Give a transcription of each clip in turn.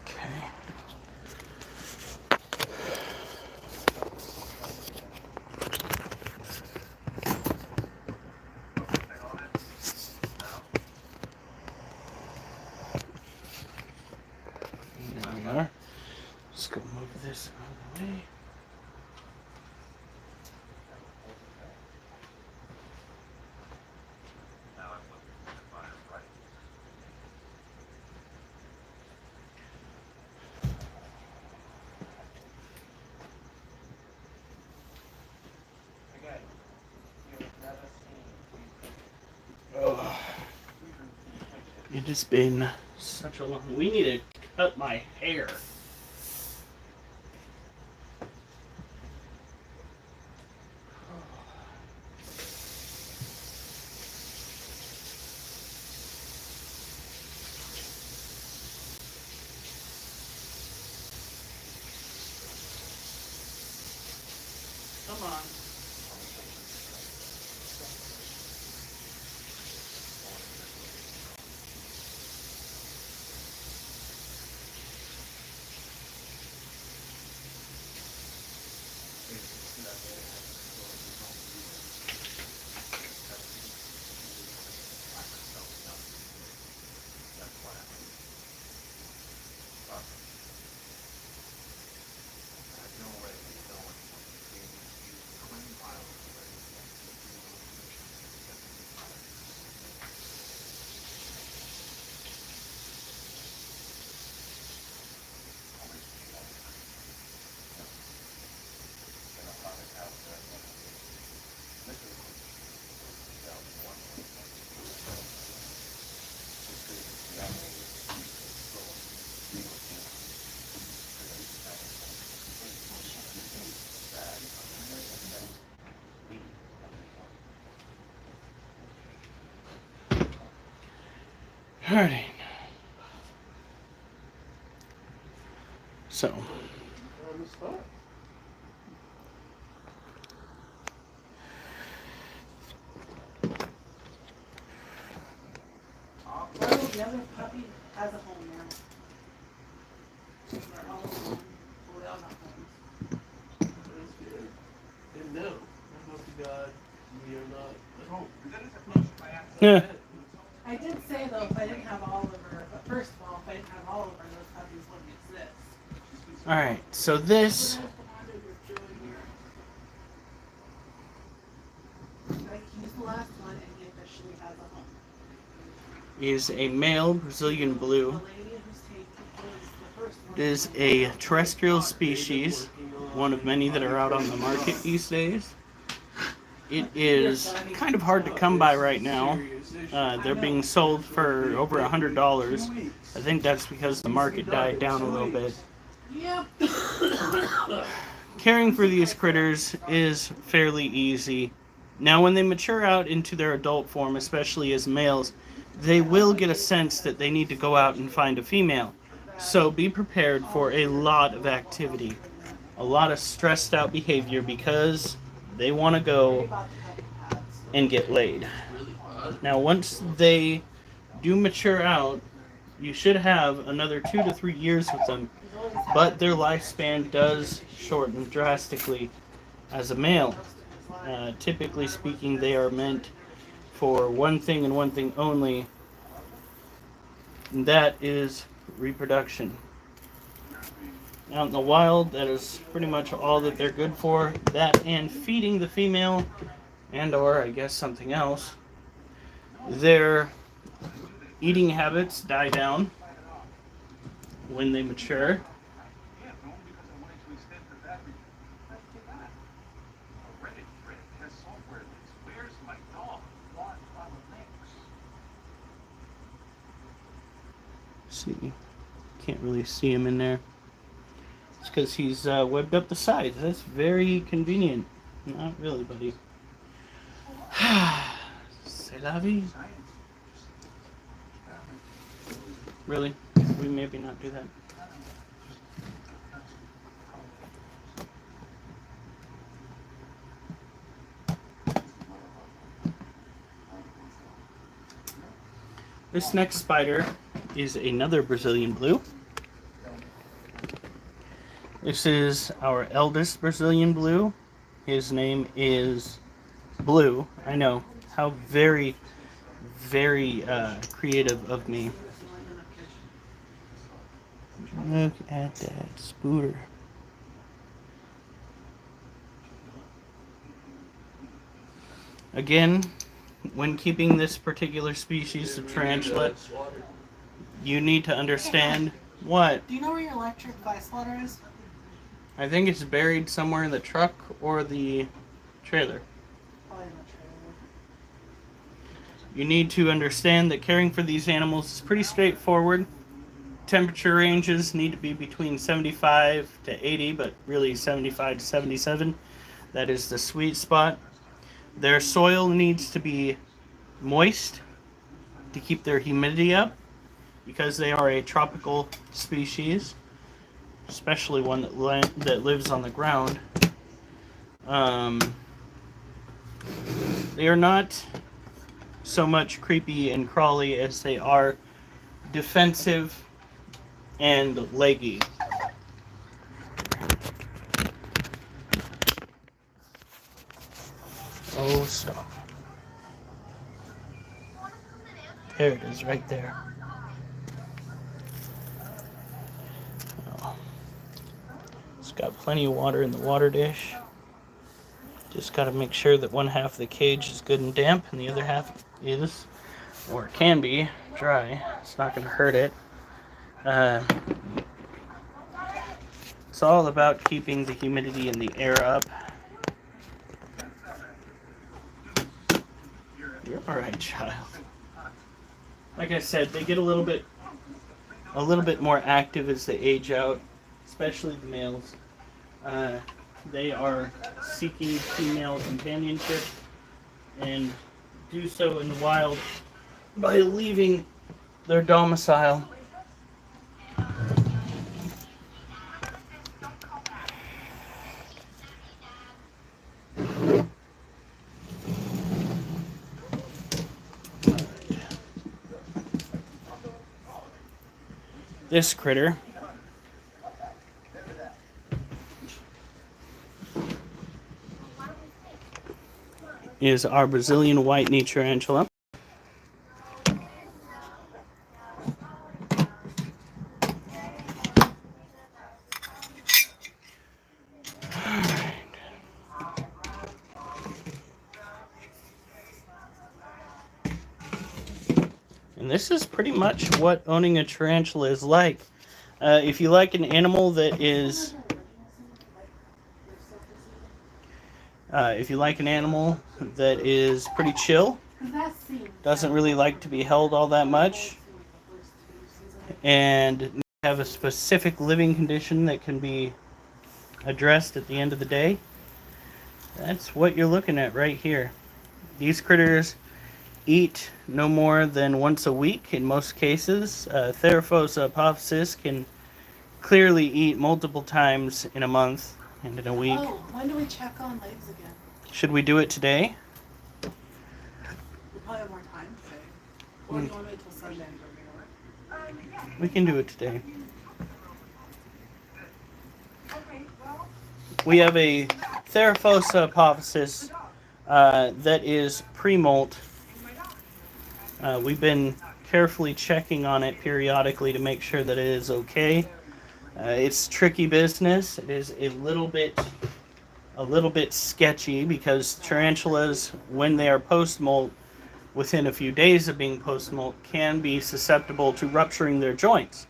Okay. There we are. Just go move this out of the way. Oh, it has been such a long. We need to cut my hair. Come on. Alright. So. The other puppy has a home now. They're all home. Well, they all got homes. That's good. Didn't know. I hope to God we are not at home. Yeah. I did say though, if I didn't have Oliver, but first of all, if I didn't have Oliver, those puppies wouldn't exist. Alright, so this Like, he's the last one, and he officially has a home. is a male Brazilian blue. The lady who's taking was the first one. It is a terrestrial species, one of many that are out on the market these days. It is kind of hard to come by right now. They're being sold for over $100. I think that's because the market died down a little bit. Yep. Caring for these critters is fairly easy. Now, when they mature out into their adult form, especially as males, they will get a sense that they need to go out and find a female. So be prepared for a lot of activity, a lot of stressed out behavior because they want to go and get laid. Now, once they do mature out, you should have another 2 to 3 years with them, but their lifespan does shorten drastically as a male. Typically speaking, they are meant for one thing and one thing only, and that is reproduction. Out in the wild, that is pretty much all that they're good for. That and feeding the female, and or I guess something else. Their eating habits die down when they mature. See, can't really see him in there. It's because he's webbed up the sides. That's very convenient. Not really, buddy. C'est la vie. Really? We maybe not do that. This next spider is another Brazilian blue. This is our eldest Brazilian Blue. His name is Blue. I know. How very, very creative of me. Look at that spooter. Again, when keeping this particular species of tarantula, you need to understand what. Do you know where your electric vice water is? I think it's buried somewhere in the truck or the trailer. Probably in the trailer. You need to understand that caring for these animals is pretty straightforward. Temperature ranges need to be between 75 to 80, but really 75 to 77. That is the sweet spot. Their soil needs to be moist to keep their humidity up because they are a tropical species, especially one that lives on the ground. They are not so much creepy and crawly as they are defensive and leggy. Oh, stop. There it is, right there. Oh. It's got plenty of water in the water dish. Just got to make sure that one half of the cage is good and damp and the other half is, or it can be, dry. It's not going to hurt it. It's all about keeping the humidity in the air up. You're all right, child. Like I said, they get a little bit more active as they age out, especially the males. They are seeking female companionship and do so in the wild by leaving their domicile. This critter is our Brazilian white-knee tarantula. And this is pretty much what owning a tarantula is like. If you like an animal that is pretty chill, doesn't really like to be held all that much, and have a specific living condition that can be addressed at the end of the day, that's what you're looking at right here. These critters eat no more than once a week in most cases. Theraphosa apophysis can clearly eat multiple times in a month and in a week. Oh, when do we check on legs again? Should we do it today? We probably have more time today. Or do you want to wait till Sunday? We can do it today. We have a Theraphosa apophysis that is pre-molt. We've been carefully checking on it periodically to make sure that it is okay. It's tricky business. It is a little bit sketchy because tarantulas, when they are post-molt, within a few days of being post-molt, can be susceptible to rupturing their joints.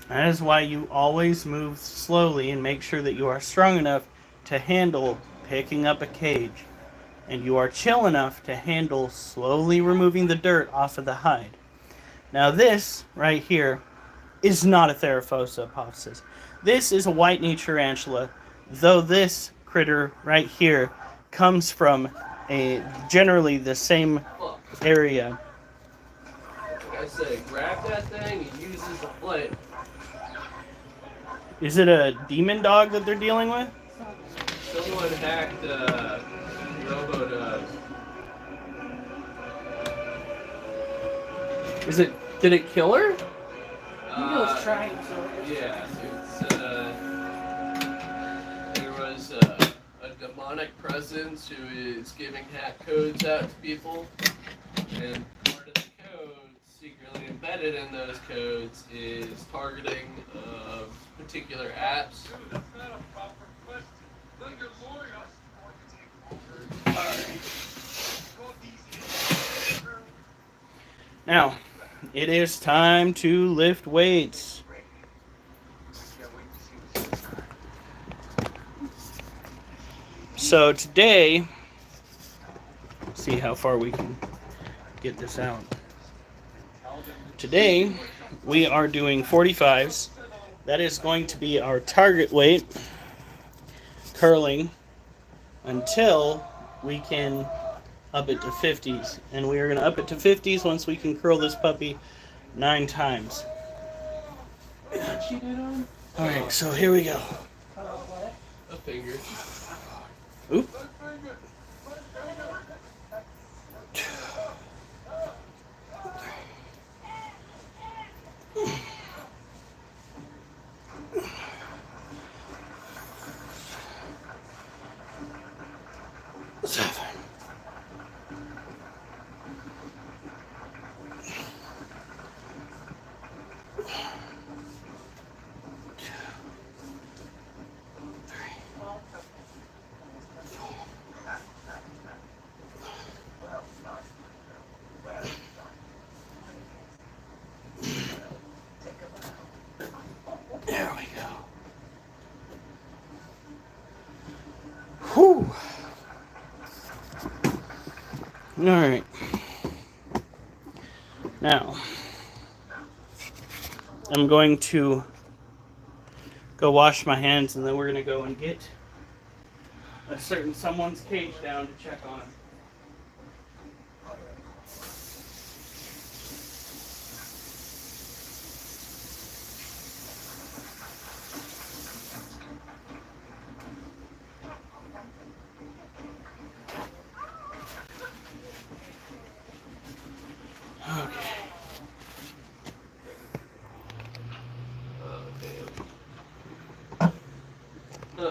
That is why you always move slowly and make sure that you are strong enough to handle picking up a cage. And you are chill enough to handle slowly removing the dirt off of the hide. Now this right here is not a Theraphosa apophysis. This is a white-knee tarantula, though this critter right here comes from generally the same area. Like I say, grab that thing and use it as a flint. Is it a demon dog that they're dealing with? Someone hacked Robodog. Did it kill her? trying so. Yeah, there was a demonic presence who is giving hack codes out to people, and part of the code, secretly embedded in those codes, is targeting of particular apps. That's not a proper question. Let your lawyer Now, it is time to lift weights. So today, see how far we can get this out. Today, we are doing 45s. That is going to be our target weight curling until we can up it to 50s. And we are going to up it to 50s once we can curl this puppy 9 times. Alright, so here we go. A finger. Oop. There we go. Whew. Alright. Now, I'm going to go wash my hands, and then we're going to go and get a certain someone's cage down to check on him. Okay. Oh, damn.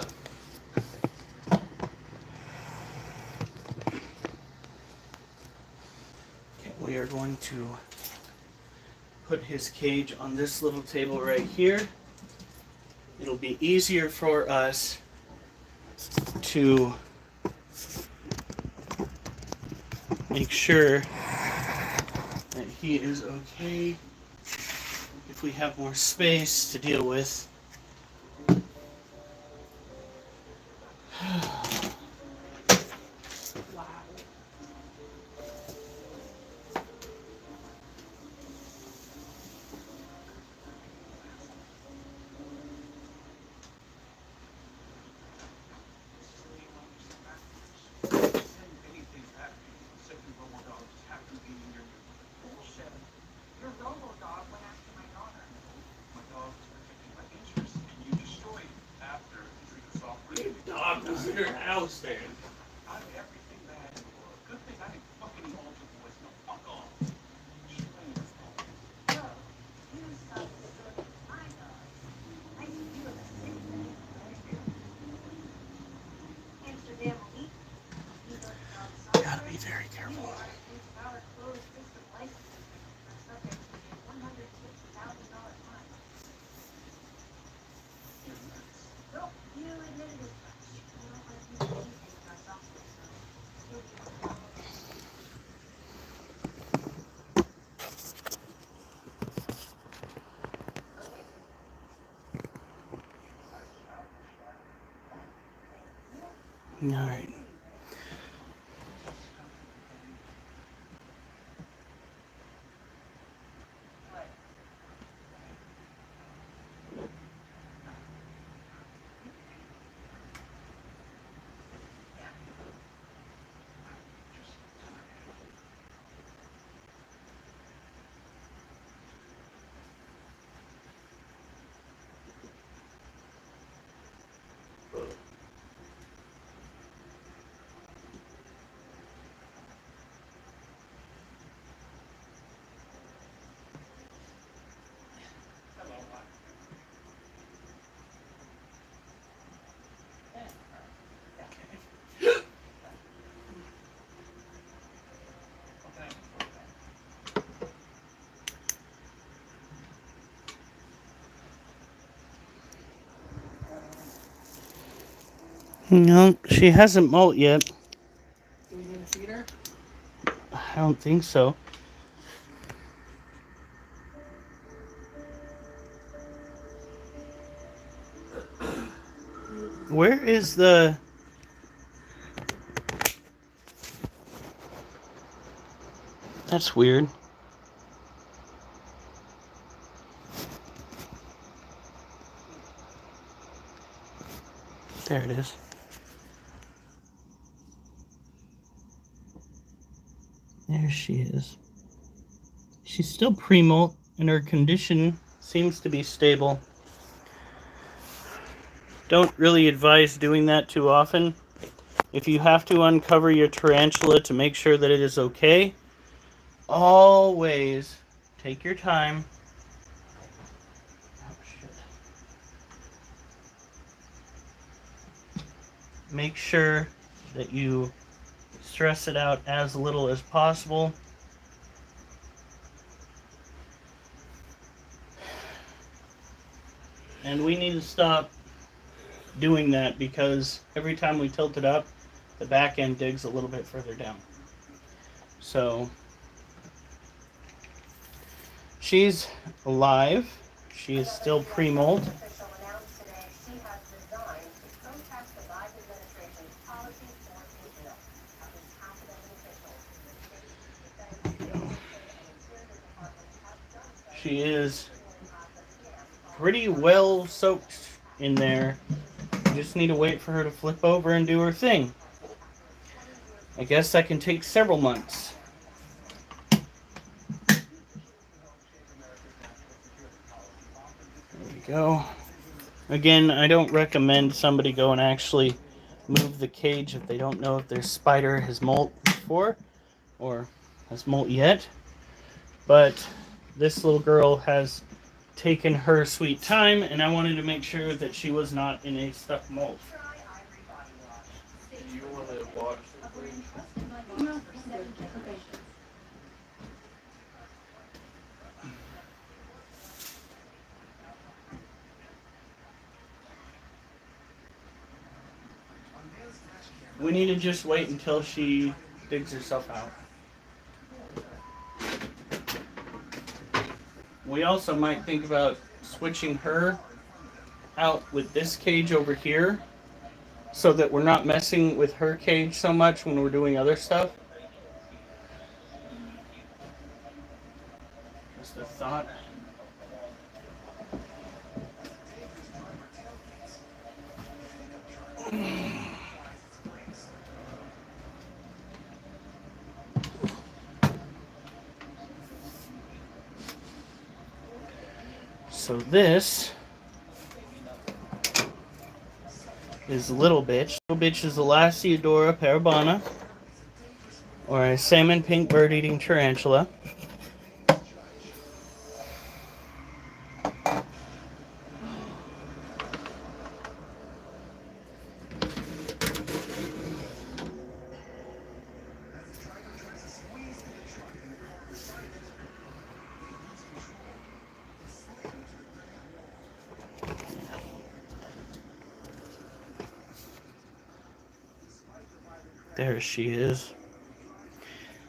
Okay, we are going to put his cage on this little table right here. It'll be easier for us to make sure that he is okay if we have more space to deal with. Wow. Your robo-dog went after my daughter. My dog was protecting my interests, and you destroyed it after you treated the software. Your dog was in your house, man. I'm everything bad in the world. Good thing I didn't fucking alter voice. No, fuck off. Gotta be very careful. All right. No, she hasn't molt yet. Do we need to feed her? I don't think so. Where is the... That's weird. There it is. There she is. She's still pre-molt, and her condition seems to be stable. Don't really advise doing that too often. If you have to uncover your tarantula to make sure that it is okay, always take your time. Oh, shit. Make sure that you stress it out as little as possible. And we need to stop doing that because every time we tilt it up, the back end digs a little bit further down. So she's alive. She is still pre-molt. She is pretty well soaked in there. You just need to wait for her to flip over and do her thing. I guess that can take several months. There we go. Again, I don't recommend somebody go and actually move the cage if they don't know if their spider has molt before or has molt yet. But this little girl has taken her sweet time, and I wanted to make sure that she was not in a stuck molt. Do you want to watch the fridge? No. Okay. We need to just wait until she digs herself out. We also might think about switching her out with this cage over here so that we're not messing with her cage so much when we're doing other stuff. Just a thought. So this is Little Bitch. Little Bitch is the Lasiodora parabana, or a salmon pink bird-eating tarantula. There she is.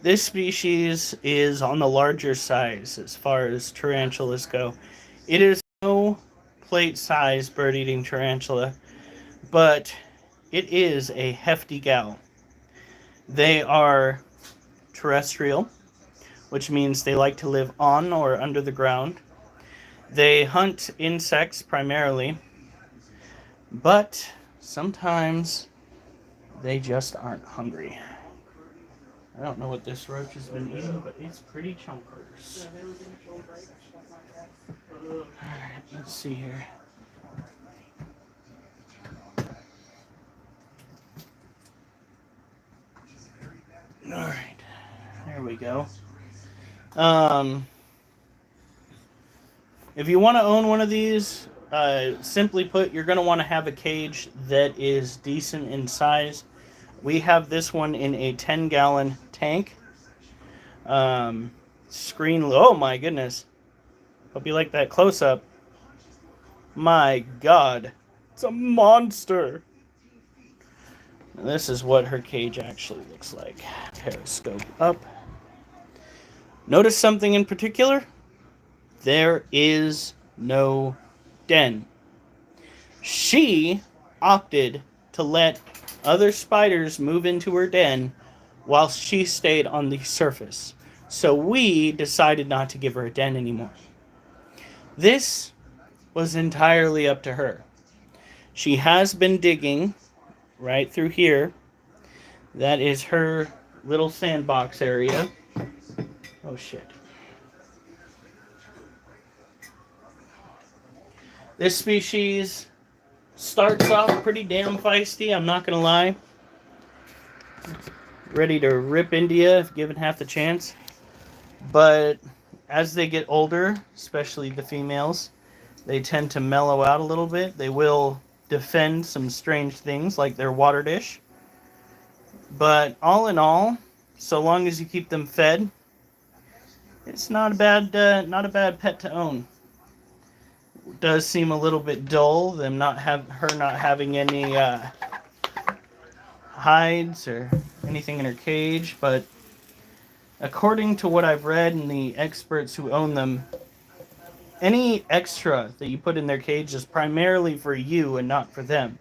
This species is on the larger size as far as tarantulas go. It is no plate size bird-eating tarantula, but it is a hefty gal. They are terrestrial, which means they like to live on or under the ground. They hunt insects primarily, but sometimes they just aren't hungry. I don't know what this roach has been eating, but it's pretty chunkers. Alright, let's see here. Alright, there we go. If you want to own one of these, simply put, you're going to want to have a cage that is decent in size. We have this one in a 10-gallon tank. Oh my goodness. Hope you like that close-up. My God. It's a monster. And this is what her cage actually looks like. Periscope up. Notice something in particular? There is no den. She opted to let other spiders move into her den while she stayed on the surface. So we decided not to give her a den anymore. This was entirely up to her. She has been digging right through here. That is her little sandbox area. Oh shit. This species starts off pretty damn feisty, I'm not gonna lie. Ready to rip into you if given half the chance. But as they get older, especially the females, they tend to mellow out a little bit. They will defend some strange things like their water dish. But all in all, so long as you keep them fed, it's not a bad pet to own. It does seem a little bit dull, her not having any hides or anything in her cage, but according to what I've read and the experts who own them, any extra that you put in their cage is primarily for you and not for them.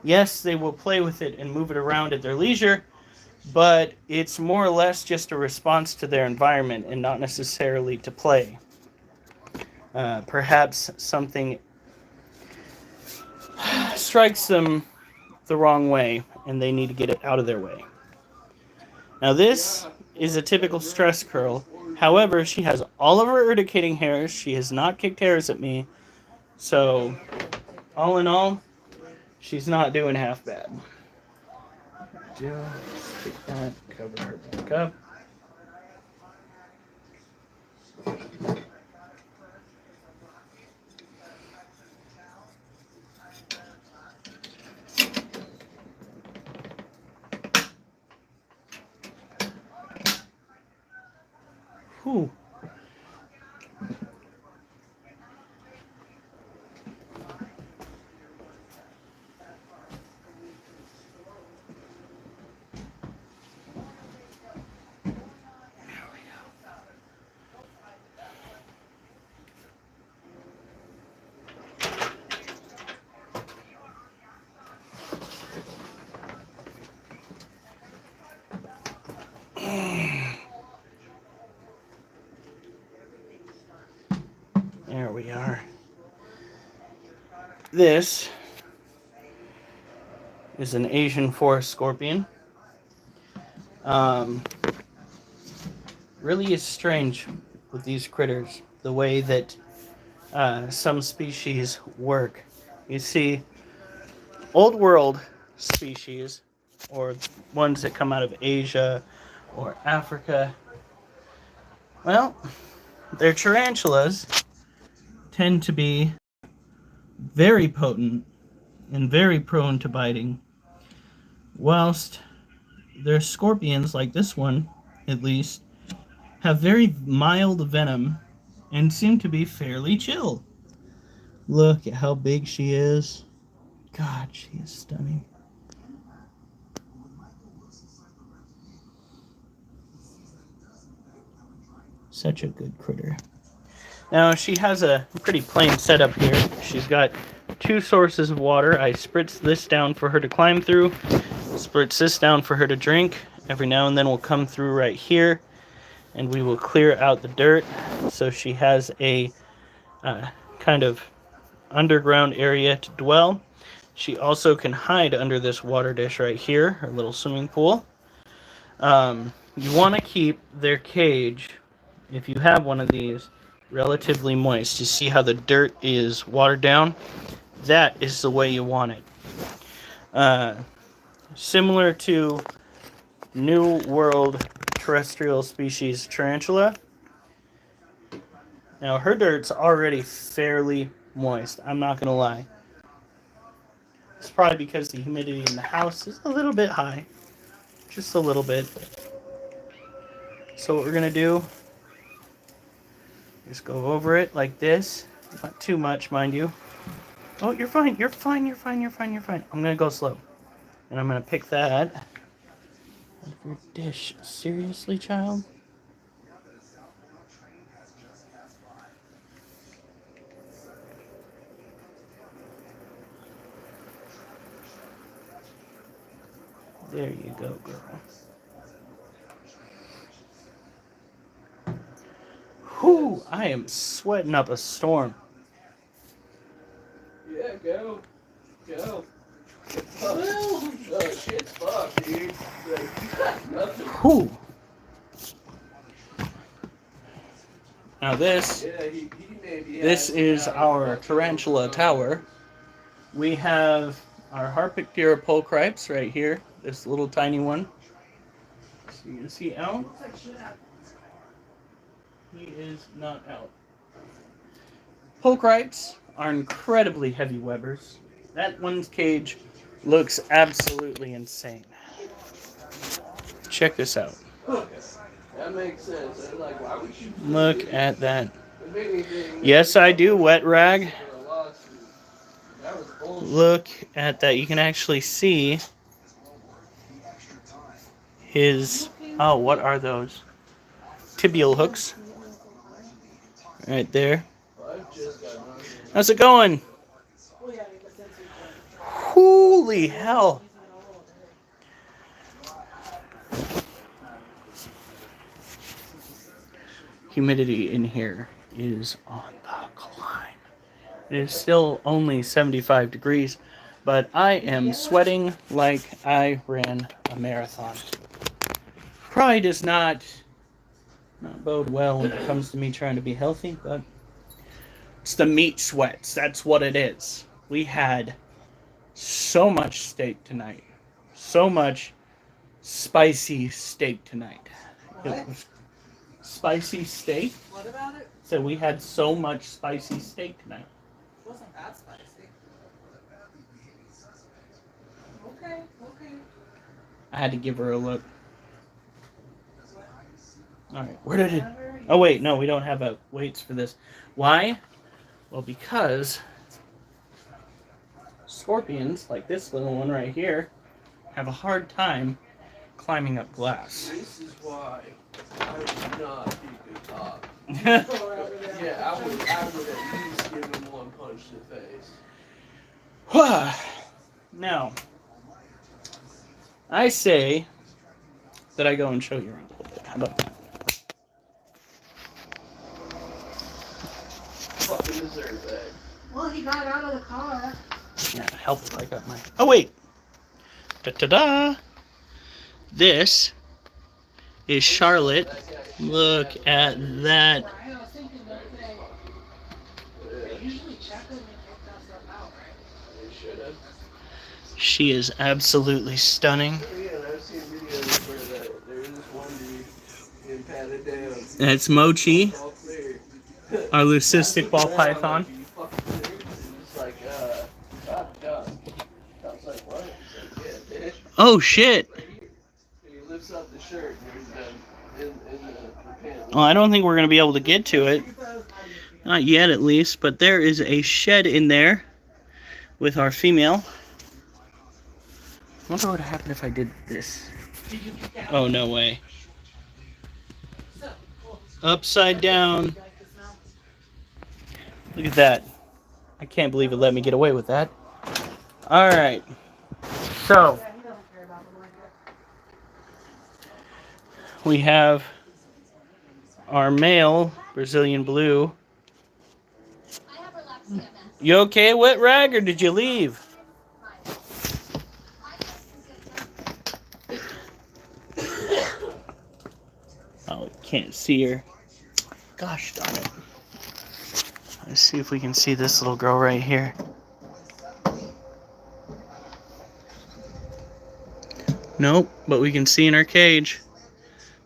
Yes, they will play with it and move it around at their leisure, but it's more or less just a response to their environment and not necessarily to play. Perhaps something strikes them the wrong way and they need to get it out of their way. Now this is a typical stress curl. However, she has all of her urticating hairs. She has not kicked hairs at me. So, all in all, she's not doing half bad. Just take that, cover her back up. Whew. There we are. This is an Asian forest scorpion. Really is strange with these critters, the way that some species work. You see, old world species, or ones that come out of Asia or Africa, well, their tarantulas tend to be very potent and very prone to biting, whilst their scorpions, like this one at least, have very mild venom and seem to be fairly chill. Look at how big she is. God, she is stunning. Such a good critter. Now, she has a pretty plain setup here. She's got 2 sources of water. I spritz this down for her to climb through, spritz this down for her to drink. Every now and then we'll come through right here, and we will clear out the dirt. So she has a kind of underground area to dwell. She also can hide under this water dish right here, her little swimming pool. You want to keep their cage, if you have one of these, relatively moist. You see how the dirt is watered down? That is the way you want it. Similar to New World terrestrial species tarantula. Now her dirt's already fairly moist, I'm not gonna lie. It's probably because the humidity in the house is a little bit high. Just a little bit. So what we're gonna do is go over it like this. Not too much, mind you. Oh, you're fine, you're fine, you're fine, you're fine, you're fine. I'm gonna go slow. And I'm going to pick that out of your dish. Seriously, child? There you go, girl. Whew, I am sweating up a storm. Yeah, go. Go. Oh, shit's fucked, dude. Like, you got nothing. Whew. Now this Yeah, he maybe This has is about our fucking tarantula over tower. We have our Harpictira pulchripes right here. This little tiny one. So you can see out. Looks like shit out. He is not out. Pulchripes are incredibly heavy webbers. That one's cage looks absolutely insane. Check this out. That makes sense. I was like, why would you? Look at that. If anything, Yes, I do, wet rag. for a lawsuit. That was bullshit. Look at that. You can actually see his... Oh, what are those? Tibial hooks. Right there. I've just got nothing. How's it going? Oh, yeah, make a sense of it. Holy hell. Humidity in here is on the climb. It is still only 75 degrees, but I am sweating like I ran a marathon. Probably does not bode well when it comes to me trying to be healthy, but it's the meat sweats. That's what it is. We had so much steak tonight. So much spicy steak tonight. It What? was spicy steak. What about it? So we had so much spicy steak tonight. It wasn't that spicy. Okay. I had to give her a look. Alright, where did it... Oh wait, no, we don't have weights for this. Why? Well, because scorpions, like this little one right here, have a hard time climbing up glass. This is why I would not be good top. Now, Yeah, I would at least give him one punch to the face. I say that I go and show you around a little bit. How about that? Fucking dessert bag. Well, he got out of the car. Yeah, help if I got my... Oh, wait! Ta-da-da! This is Charlotte. Look at that. Brian, I was thinking the other day, they usually check them and take that stuff out, right? They should have. She is absolutely stunning. Yeah, I've seen videos where there's this one dude getting patted down. And it's Mochi, All clear. our leucistic ball python. Like, you fucking clear? It's like, God. I was like, what? He's like, yeah, bitch. Oh, shit! Right here. And he lifts up the shirt and there's in the pants. Well, I don't think we're going to be able to get to it. Not yet, at least. But there is a shed in there with our female. I wonder what would happen if I did this. Oh, no way. Upside down. Look at that. I can't believe it let me get away with that. Alright. So, Yeah, he doesn't care about the blanket. we have our male Brazilian blue. You okay, wet rag, or did you leave? Oh, can't see her. Gosh darn it. Let's see if we can see this little girl right here. Nope, but we can see in her cage.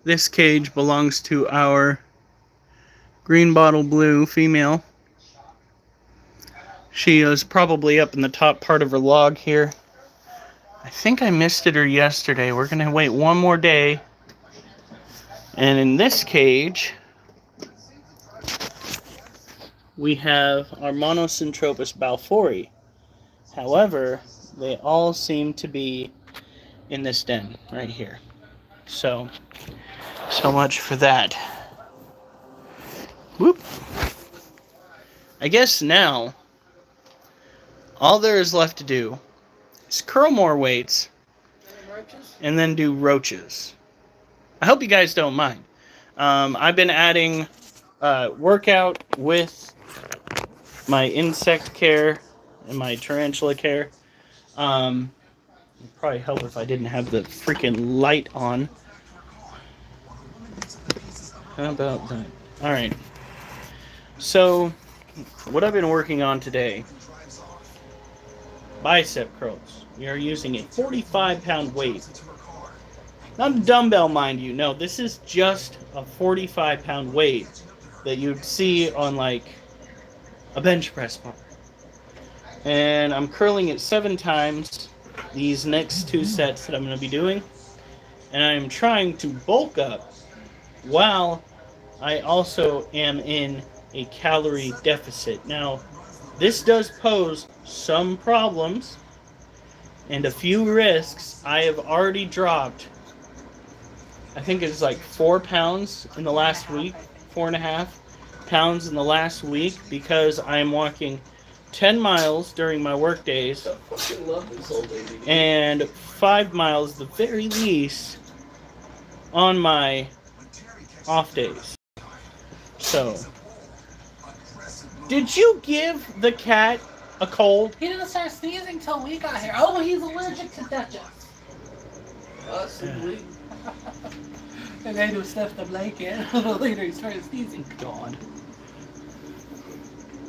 This cage belongs to our green bottle blue female. She is probably up in the top part of her log here. I think I misted her yesterday. We're going to wait one more day. And in this cage, we have our Monosyntropus balfouri. However, they all seem to be in this den right here. So much for that. Whoop. I guess now all there is left to do is curl more weights and then do roaches. I hope you guys don't mind. I've been adding workout with my insect care and my tarantula care. It'd probably help if I didn't have the freaking light on. How about that? Alright. So, what I've been working on today, bicep curls. We are using a 45-pound weight. Not a dumbbell, mind you. No, this is just a 45-pound weight that you'd see on, like, a bench press bar. And I'm curling it 7 times, these next 2 sets that I'm going to be doing. And I'm trying to bulk up while I also am in a calorie deficit. Now, this does pose some problems and a few risks. I have already dropped, I think it's like 4 pounds in the last week, 4.5 pounds in the last week, because I am walking 10 miles during my work days I fucking love this old lady. and 5 miles, the very least, on my off days. So, did you give the cat a cold? He didn't start sneezing till we got here. Oh, he's allergic to Dutchess. Possibly. And then he sniffed the blanket. A little later, he started sneezing. God.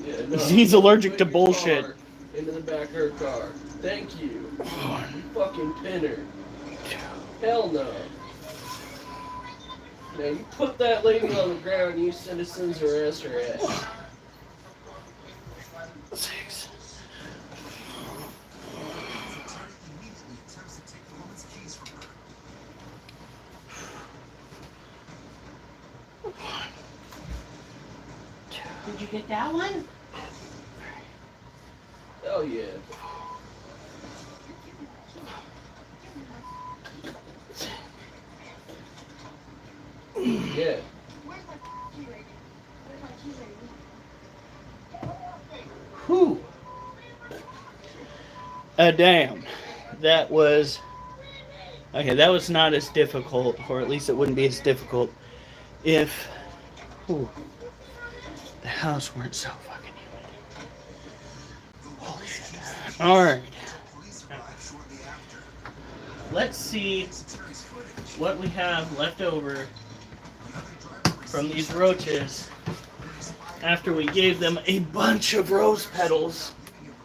Yeah, no, He's allergic to put your bullshit. car into the back of her car. Thank you. You fucking pinner. Hell no. Now you put that lady on the ground, you citizens arrest her ass. 6. Did you get that one? Hell yeah. Yeah. Whew. Damn. That was... Okay, that was not as difficult, or at least it wouldn't be as difficult if... Whew, the house weren't so fucking humid. Holy shit. Alright. Let's see what we have left over from these roaches after we gave them a bunch of rose petals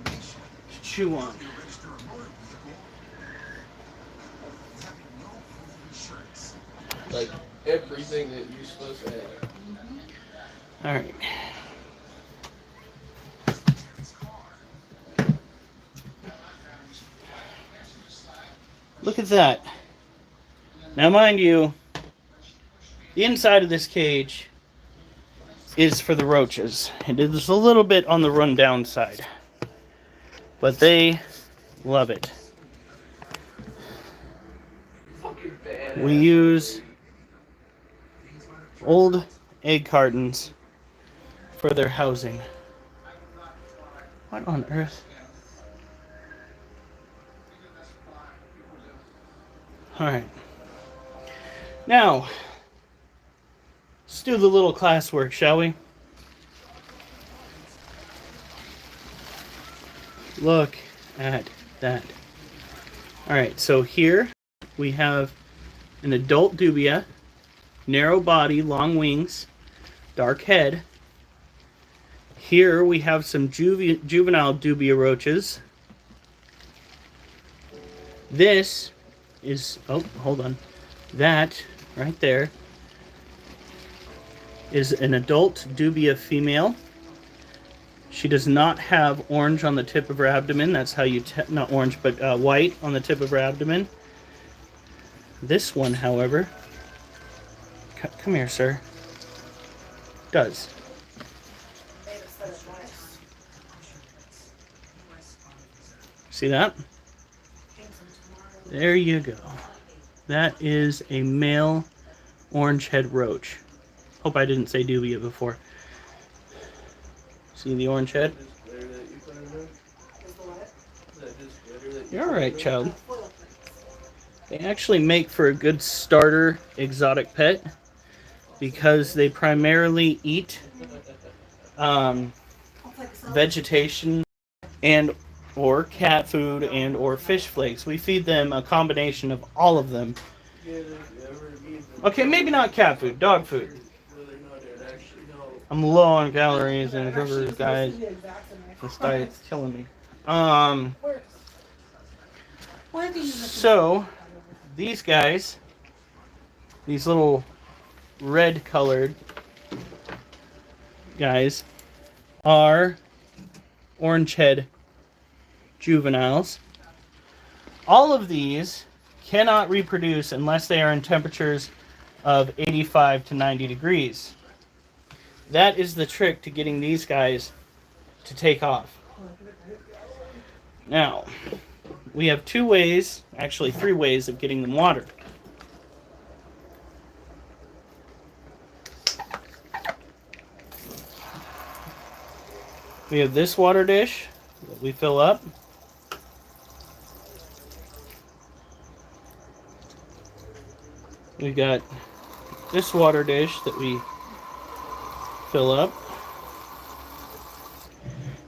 to chew on. Like everything that you're supposed to have. Alright. Look at that. Now, mind you, the inside of this cage is for the roaches. It is a little bit on the rundown side, but they love it. Fucking badass. We use old egg cartons for their housing. What on earth? Alright. Now, let's do the little classwork, shall we? Look at that. Alright, so here we have an adult dubia, narrow body, long wings, dark head. Here we have some juvenile dubia roaches. This is, oh, hold on. That right there is an adult dubia female. She does not have orange on the tip of her abdomen. That's how you, not orange, but white on the tip of her abdomen. This one, however, come here, sir, does. See that? There you go. That is a male orange head roach. Hope I didn't say dubia before. See the orange head? Just glitter that you put in there? Is the what? Is that just glitter that you You're put in alright, there? child. Foil prints. They actually make for a good starter exotic pet because they primarily eat I'll take a selfie. vegetation and or cat food and or fish flakes. We feed them a combination of all of them. Yeah, if you ever need them, Okay, maybe not cat food, dog food. whether or not it actually helps. I'm low on calories and Actually, sugars, it's supposed guys. to be exact in my This car. diet's killing me. Where? Well, I think you just- So these guys, these little red colored guys, are orange head juveniles. All of these cannot reproduce unless they are in temperatures of 85 to 90 degrees. That is the trick to getting these guys to take off. Now, we have two ways, actually three ways of getting them water. We have this water dish that we fill up. We've got this water dish that we fill up.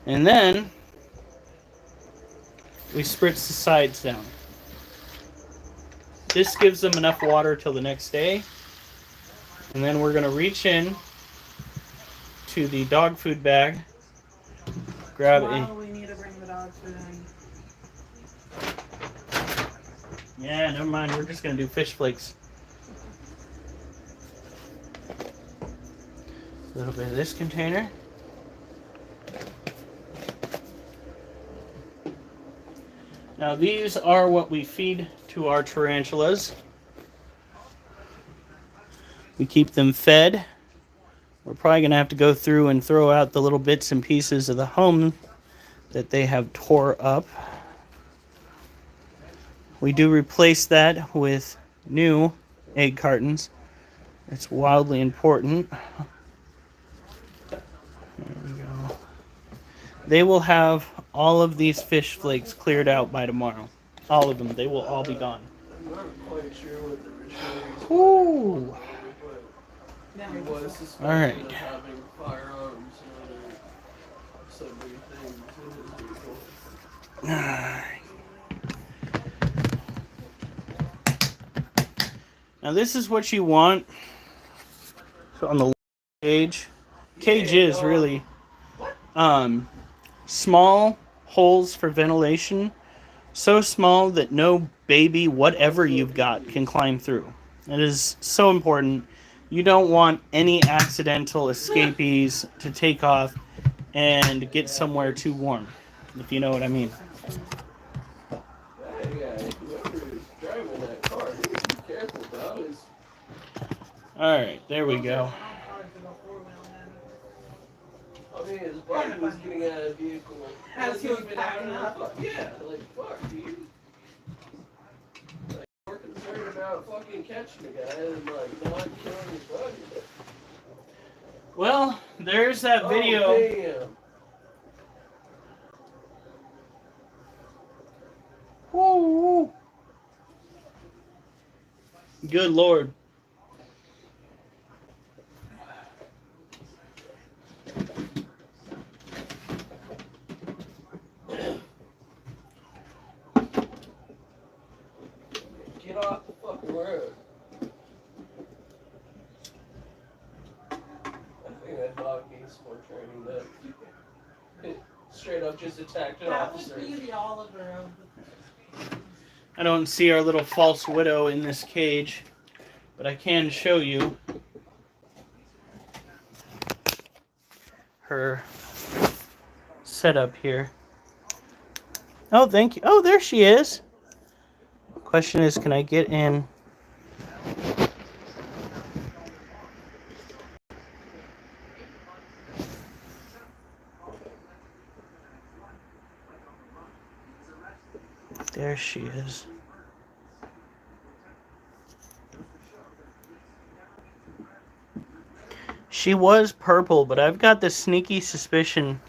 And then we spritz the sides down. This gives them enough water till the next day. And then we're going to reach in to the dog food bag. Grab Why a... do we need to bring the dog food in? Yeah, never mind. We're just going to do fish flakes. A little bit of this container. Now these are what we feed to our tarantulas. We keep them fed. We're probably going to have to go through and throw out the little bits and pieces of the home that they have tore up. We do replace that with new egg cartons. It's wildly important. There we go. They will have all of these fish flakes cleared out by tomorrow. All of them. They will all be gone. I'm not quite sure what the ritual Ooh. Now he we was just- suspected Alright. of having firearms and other sundry things in his vehicle. Now this is what you want. So on the cage. Cage is really small holes for ventilation. So small that no baby, whatever you've got, can climb through. It is so important. You don't want any accidental escapees to take off and get somewhere too warm, if you know what I mean. Hey, whoever's driving that car, be careful, dog. Alright, there we go. I mean, his buddy was getting out of the vehicle. As he was Even backing after up. the- Yeah, like, fuck, dude. Like, we're concerned about fucking catching the guy and, like, not killing his buddy. Well, there's that video. Oh, damn. Woo. Good Lord. Get off the fucking road. I think that dog needs more training than straight up just attacked an That would officer. be the Oliver of I don't see our little false widow in this cage, but I can show you her setup here. Oh, thank you. Oh, there she is. Question is, can I get in? There she is. She was purple, but I've got this sneaky suspicion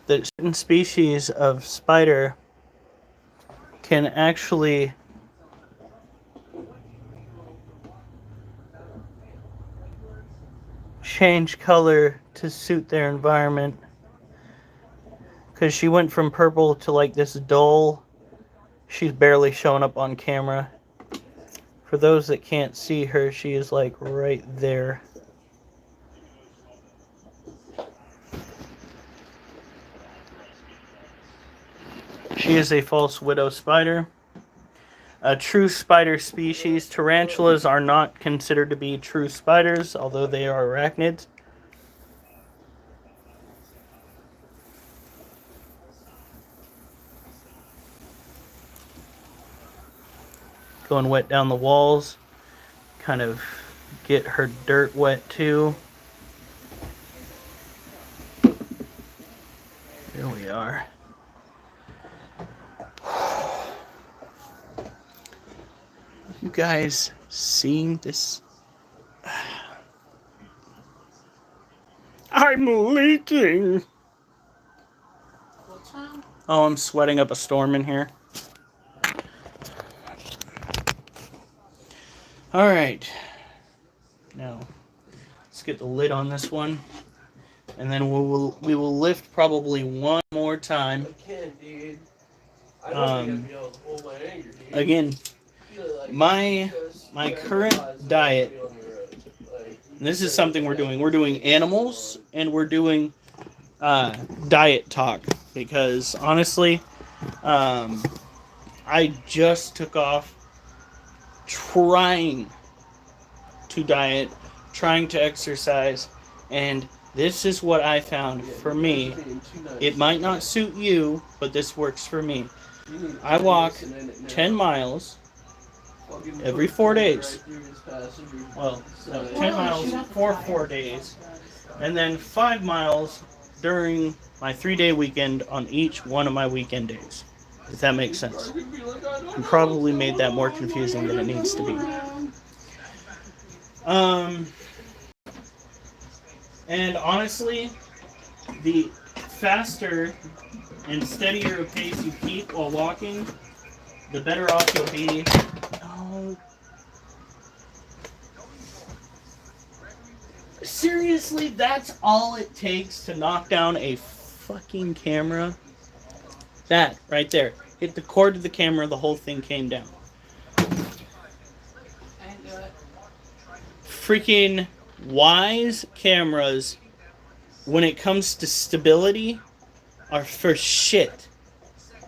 that certain species of spider can actually change color to suit their environment. Because she went from purple to like this dull. She's barely showing up on camera. For those that can't see her, she is like right there. She is a false widow spider. A true spider species. Tarantulas are not considered to be true spiders, although they are arachnids. Going wet down the walls. Kind of get her dirt wet too. Here we are. You guys seeing this? I'm leaking. What's wrong? Oh, I'm sweating up a storm in here. All right. Now, let's get the lid on this one, and then we will lift probably one more time. I can't, dude. I don't think I'd be able to hold my anger, dude. Again, Like my current diet. This is something we're doing. We're doing animals, and we're doing diet talk, because honestly, I just took off trying to diet, trying to exercise, and this is what I found for me. It might not suit you, but this works for me. I walk 10 miles every 4 days. Well, no, 10 miles for 4 days. And then 5 miles during my 3-day weekend on each one of my weekend days. If that makes sense. I probably made that more confusing than it needs to be. And honestly, the faster and steadier a pace you keep while walking, the better off you'll be. Oh. Seriously, that's all it takes to knock down a fucking camera? That, right there. Hit the cord of the camera, the whole thing came down. I didn't do it. Freaking Wise cameras, when it comes to stability, are for shit.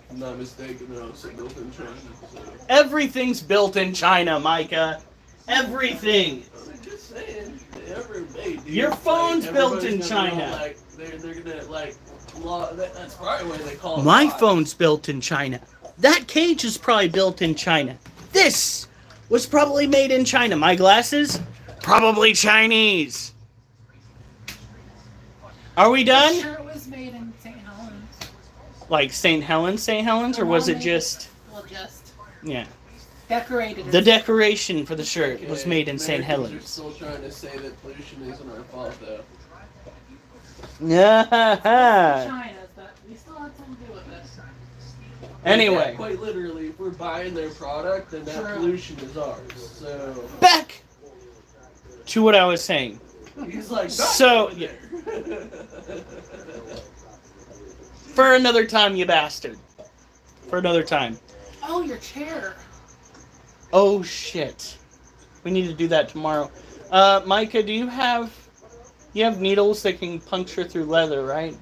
I'm not mistaken, they're also built in China. So. Everything's built in China, Micah. Everything. I'm just saying, they ever made, dude. Your phone's like, built in gonna China. Know, like, they're gonna, like, that's probably what they call it. My phone's built in China. That cage is probably built in China. This was probably made in China. My glasses? Probably Chinese. Are we done? I'm sure it was made in St. Helens. Like St. Helens, or was it just... Well, just Yeah. decorated. The decoration for the shirt was made in St. Americans Helens. are still trying to say that pollution isn't our fault, though. Yeah. China, but we still had something to do with this. Anyway. Yeah, quite literally, if we're buying their product, then that True. pollution is ours. So Back to what I was saying. he's like, So, yeah. For another time, you bastard. For another time. Oh, your chair. Oh, shit. We need to do that tomorrow. Micah, do you have needles that can puncture through leather, right?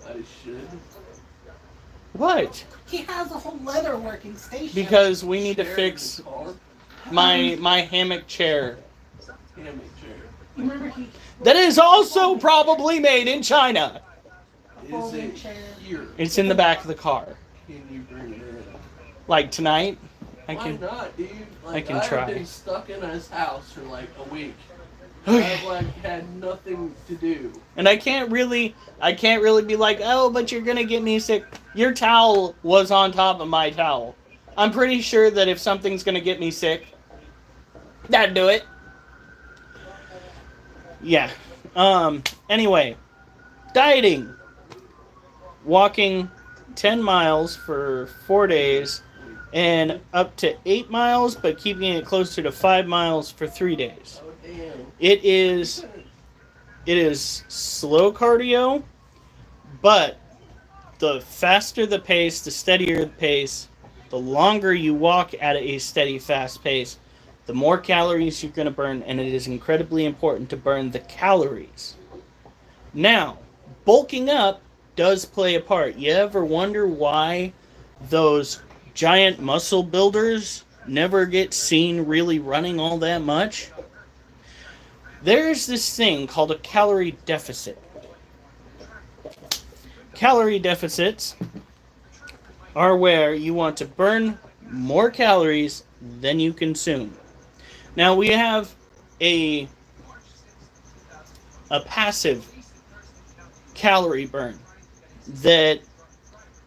I should. What? He has a whole leather working station. Because we need to Share fix the car. my hammock chair. Hammock chair. You remember he That is also probably made in China. Is folding it chair. here? It's in the back of the car. Can you bring it in? Like tonight, I Why can. not, dude? Like, can try. I've been stuck in his house for like a week. I've like had nothing to do. And I can't really be like, oh, but you're gonna get me sick. Your towel was on top of my towel. I'm pretty sure that if something's gonna get me sick, that'd do it. Yeah. Anyway, dieting. Walking 10 miles for 4 days and up to 8 miles, but keeping it closer to 5 miles for 3 days. Oh, damn. It is slow cardio, but the faster the pace, the steadier the pace, the longer you walk at a steady, fast pace, the more calories you're going to burn, and it is incredibly important to burn the calories. Now, bulking up does play a part. You ever wonder why those giant muscle builders never get seen really running all that much? There's this thing called a calorie deficit. Calorie deficits are where you want to burn more calories than you consume. Now we have a passive calorie burn that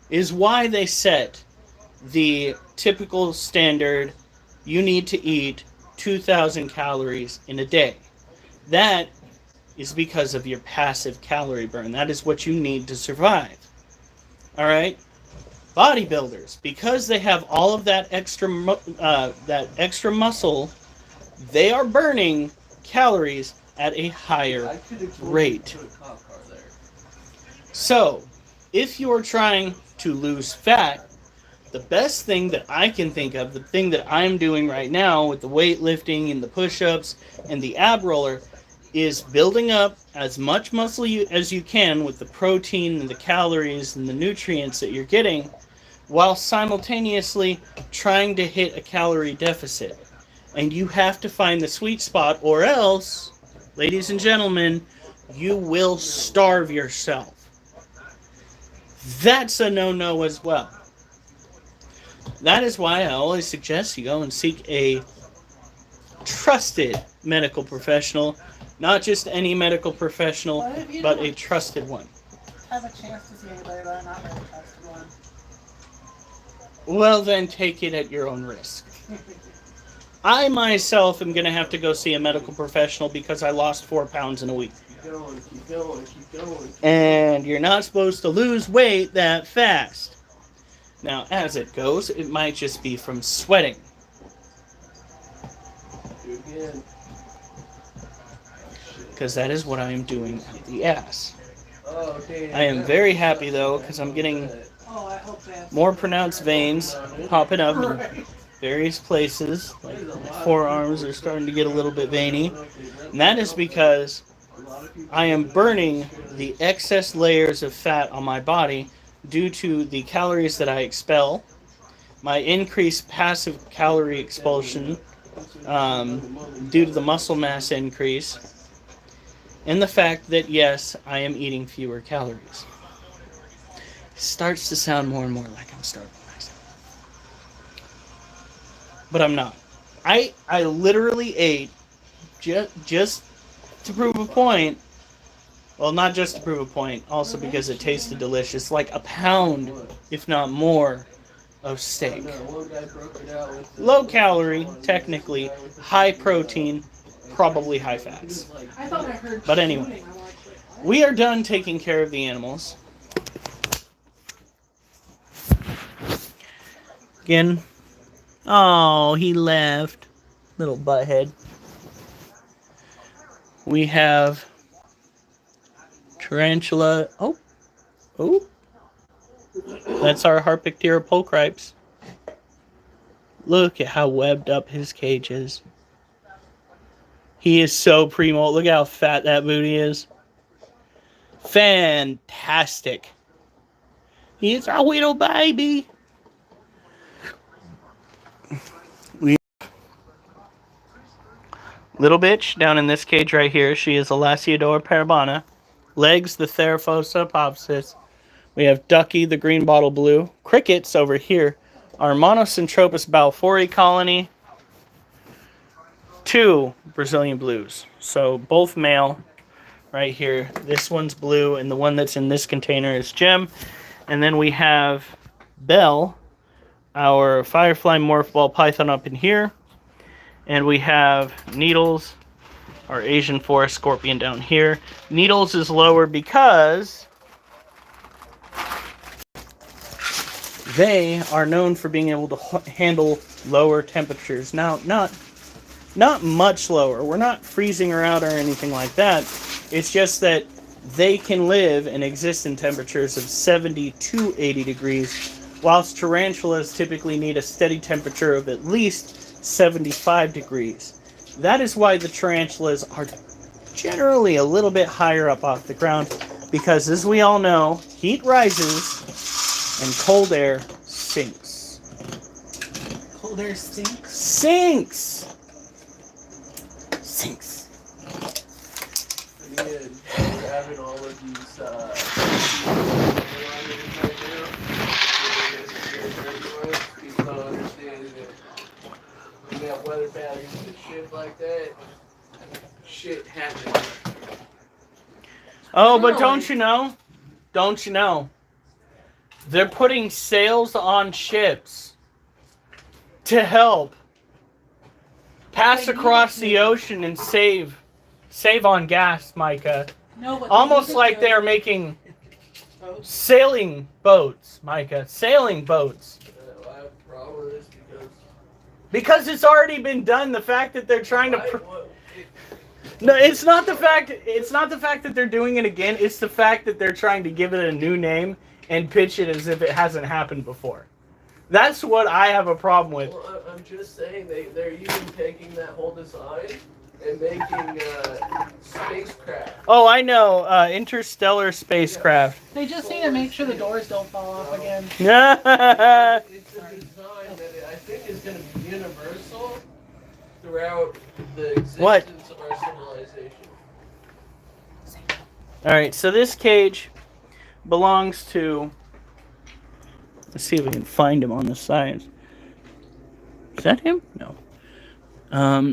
is why they set the typical standard you need to eat 2,000 calories in a day. That is because of your passive calorie burn. That is what you need to survive. All right? Bodybuilders, because they have all of that extra muscle, they are burning calories at a higher rate. So, if you're trying to lose fat, the best thing that I can think of, the thing that I'm doing right now with the weightlifting and the push-ups and the ab roller, is building up as much muscle as you can with the protein and the calories and the nutrients that you're getting, while simultaneously trying to hit a calorie deficit. And you have to find the sweet spot, or else, ladies and gentlemen, you will starve yourself. That's a no-no as well. That is why I always suggest you go and seek a trusted medical professional, not just any medical professional, but a trusted one. Have a chance to see anybody, but I'm not really trusted one. Well, then take it at your own risk. I myself am going to have to go see a medical professional because I lost 4 pounds in a week. Keep going, keep going, keep going. And you're not supposed to lose weight that fast. Now, as it goes, it might just be from sweating. Do it again. Because that is what I am doing at the ass. Oh, damn. I am very happy, though, because I'm getting Oh, I hope that's more pronounced veins popping up in various places. Like my forearms are starting to get a little bit veiny. And that is because I am burning the excess layers of fat on my body due to the calories that I expel, my increased passive calorie expulsion due to the muscle mass increase, and the fact that, yes, I am eating fewer calories. It starts to sound more and more like I'm starving myself. But I'm not. I literally ate, just to prove a point, well, not just to prove a point, also because it tasted delicious, like a pound, if not more, of steak. Low calorie, technically, high protein, probably high fats. I thought I heard But anyway, shooting. I'm like, what? we are done taking care of the animals. Again. Oh, he left. Little butthead. We have tarantula. Oh. That's our Harpictera pulchripes. Look at how webbed up his cage is. He is so primo. Look how fat that booty is. Fantastic. He's our little baby. Little bitch down in this cage right here. She is a Lasiodora parabana. Legs, the Theraphosa apopsis. We have Ducky, the green bottle blue. Crickets over here. Our Monocentropus balfouri colony. 2 Brazilian blues. So both male right here. This one's blue, and the one that's in this container is Gem. And then we have Belle, our firefly morph ball python up in here. And we have Needles, our Asian forest scorpion down here. Needles is lower because they are known for being able to handle lower temperatures. Now, not much lower. We're not freezing her out or anything like that. It's just that they can live and exist in temperatures of 70 to 80 degrees, whilst tarantulas typically need a steady temperature of at least 75 degrees. That is why the tarantulas are generally a little bit higher up off the ground, because as we all know, heat rises and cold air sinks. Cold air stinks. Sinks! Sinks. Again, having all of these right now, people don't understand that when you have weather patterns and shit like that, shit happens. Oh, but don't you know? Don't you know? They're putting sails on ships to help pass across the ocean and save on gas, Micah. No, what Almost they like do- they're making sailing boats, Micah. Sailing boats. I have a problem with this Because it's already been done. The fact that they're trying to because No, it's not the fact that they're doing it again. It's the fact that they're trying to give it a new name and pitch it as if it hasn't happened before. That's what I have a problem with. well, I'm just saying they're even taking that whole design and making spacecraft. Oh, I know. Interstellar spacecraft. They just need to make sure the doors don't fall off again. Yeah. It's a design that I think is going to be universal throughout the existence of our civilization. All right. So this cage belongs to. Let's see if we can find him on the sides. Is that him? No.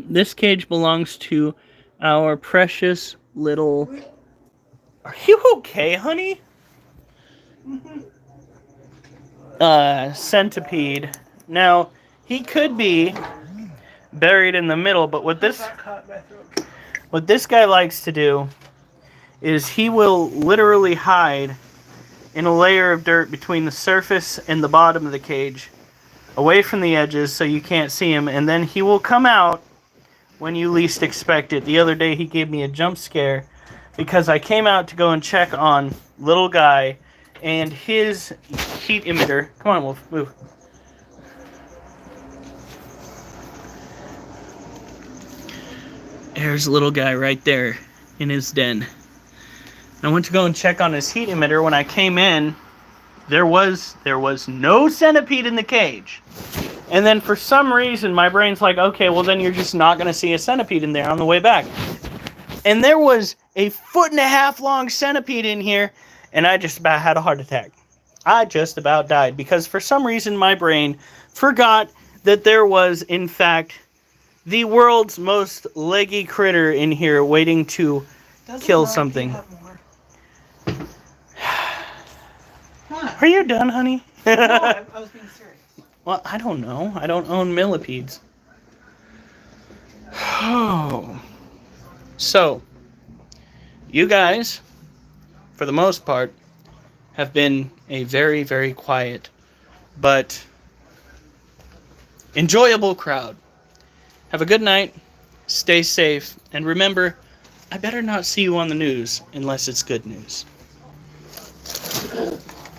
This cage belongs to our precious little. Are you okay, honey? Centipede. Now, he could be buried in the middle, but what this guy likes to do is he will literally hide in a layer of dirt between the surface and the bottom of the cage, away from the edges so you can't see him, and then he will come out when you least expect it. The other day he gave me a jump scare because I came out to go and check on little guy and his heat emitter. Come on, Wolf, move. There's little guy right there in his den. I went to go and check on his heat emitter. When I came in, there was no centipede in the cage. And then for some reason, my brain's like, okay, well then you're just not going to see a centipede in there on the way back. And there was a 1.5 foot long centipede in here, and I just about had a heart attack. I just about died because for some reason my brain forgot that there was, in fact, the world's most leggy critter in here waiting to kill something. Are you done, honey? No, I was being serious. Well, I don't know. I don't own millipedes. Oh. So, you guys, for the most part, have been a very, very quiet, but enjoyable crowd. Have a good night. Stay safe. And remember, I better not see you on the news unless it's good news.